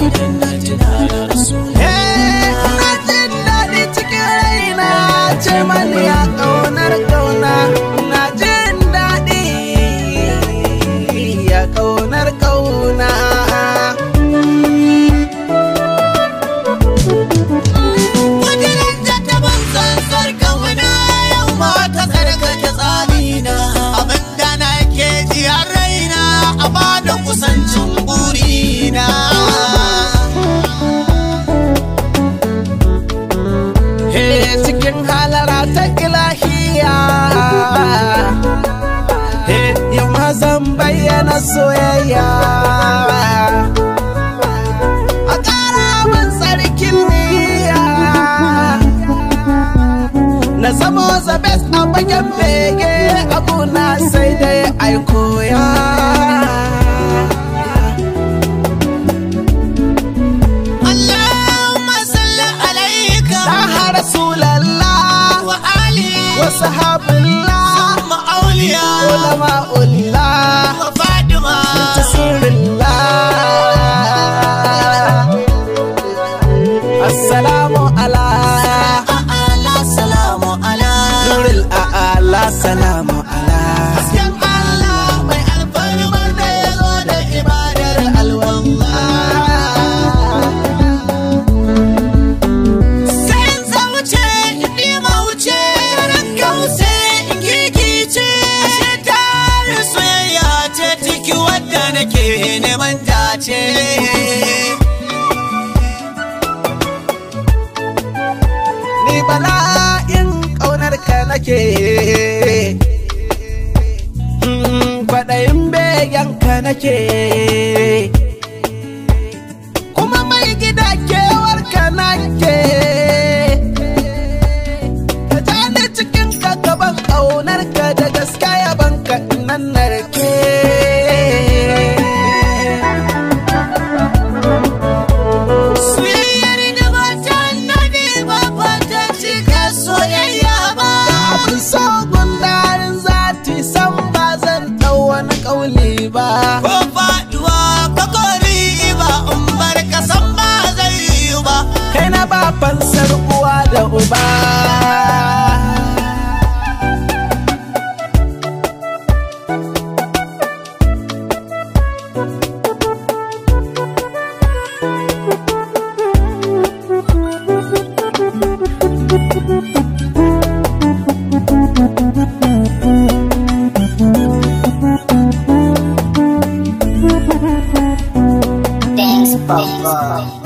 idan na tuna da Rasulullah. Na jin daɗi cikin raina ce mani ya ƙaunar ƙauna. Na jin daɗi ya ƙaunar ƙauna. Wajen da ta ban sansar ƙauna yau ma ta tsarkake tsamina. Abinda na ke ji a raina a bada kusancin burina. Cikin halara ta ilahiya yau ma zan bayyana soyayya. A ƙara min tsarkin niyya na zamo the best a bagen bege abuna sai dai aikoya. وصحاب الله ثم أولياء علماء الله وفاطمة تسر الله. السلام على سلام على نور الأعلى سلام على hasken Allah mai alfarmar da ya zo da ibadar alwallah. Sai in zauce in ɗima wuce rankause in gigice. Ashe tarin soyayya ce ciki wadda nake neman dace. ni bala'in ƙaunar ka nake, kwaɗayin begen ka nake, kuma mai gida kewar ka nake. Ka ja ni cikin ka gaban ƙaunar ka da gaske yaban ka nan narke. Soyayyar da ba ta annabi ba ba ta cika soyayya ba. Abin so gundarin zati san ba zan ɗau wani ƙauli ba. Ko faɗuwa ko kori ba in bar ka san ba zai yi ba. Kai na ba fansar uwa da uba. Thanks, Papa.